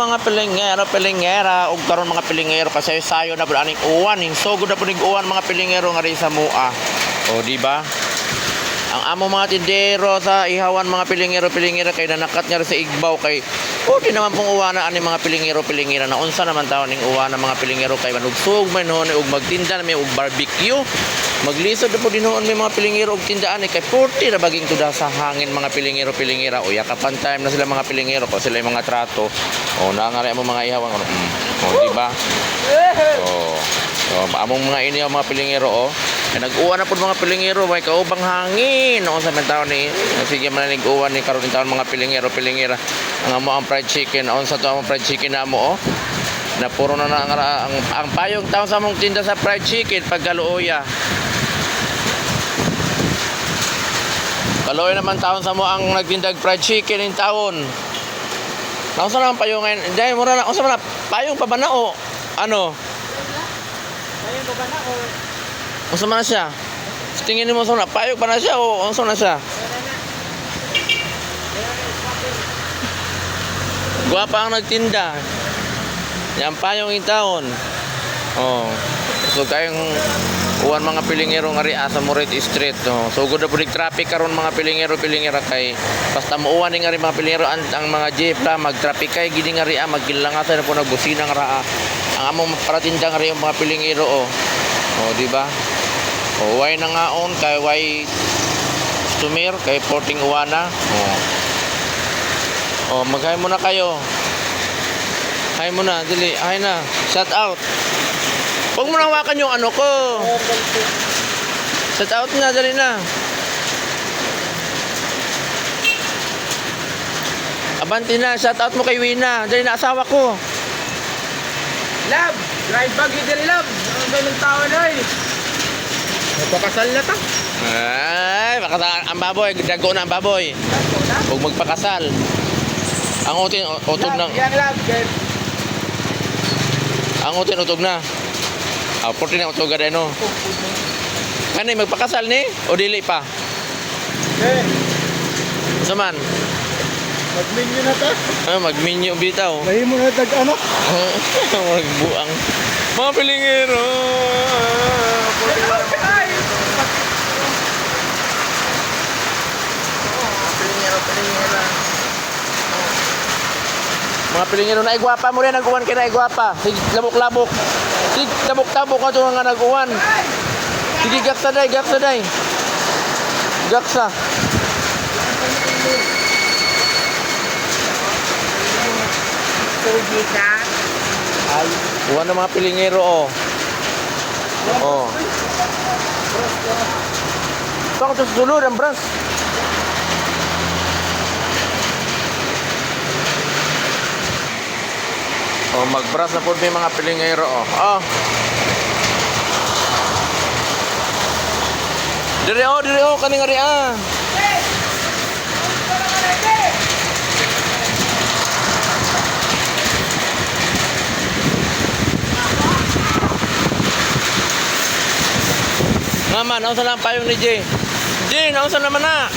mga pilingera ug karon mga pilingero kasi sayo na pud aning uwan sugod na pud ning uwan mga pilingero nga ri sa mua. O di ba? Ang amo mga tindero sa ihawan mga pilingero kay nanakat nga sa igbaw kay di naman pong uwana ani mga pilingera na unsa naman taon ning uwana mga pilingero kay manugsog man noon ug magtinda na may ug barbecue. Maglisod na po din noon may mga pilingero og tindaan kay 40 na baging tuda sa hangin mga pilingera o yakapan time na sila mga pilingero ko sila yung mga trato o naangari mo mga ihawan di ba among mga inyo mga pilingero nag-uwan na po mga pilingero may kaubang hangin noon sa taon ni sige man nag-uwan ni karon taon mga pilingera ang amo ang fried chicken on sa to ang fried chicken na mo na puro na ang payong taon sa mong tinda sa fried chicken pagkaluoya. Kaloy naman taon sa mo ang nagtindag fried chicken in taon. Nausa na ang payong ngayon. Dahil mura na. Unsa man na payong pa ba na o ano? Payong pa ba na o? Unsa man na siya? Tingin mo sa na payong pa na siya o unsa na siya? Guwapa ang nagtinda. Yan payong in taon. So kayong uwan mga pilingero nga ri sa Moret Street sugod na pud traffic karon mga pilingera kay basta muuwan ni nga ri mga pilingero ang mga jeep la mag-traffic kay gid nga ri magkilangasan na po nagbusina nga raa ang among paratinda nga ri mga pilingero di ba way na ngaon kay way customer kay porting uwana maghay mo na kayo hay mo na dili hay na shout out. Huwag mo nang hawakan yung ano ko. Shout out na, dali na. Abanti na, shout out mo kay Wina. Dali na, asawa ko. Love! Drive bag yun dali, love! Ang ganun tao na magpakasal na ta. Ay, makasal. Ang baboy, dago na ang baboy. Huwag magpakasal. Ang utin, utog na. Yan, love. Ang utin, utog na. Porti na utog gada no. Kanay magpakasal ni o dili pa? Sa man? Magminyo na ta. Magminyo bitaw. Lahi mo na tag-anak. Magbuang. Mga pilingero. Mga pilingero na igwapa mo rin nag-uwan kay na igwapa. Sige labok-labok. Sige tabok-tabok ka ito nga nag-uwan. Sige gaksa day. Gaksa. Tugi ka. Ay, uwan ng mga pilingero Ito ako sa sulod ang bras. Magbras na po may mga pilingero Dire kaning ari Mama, nausa lang payong ni Jay. Jay, nausa naman na.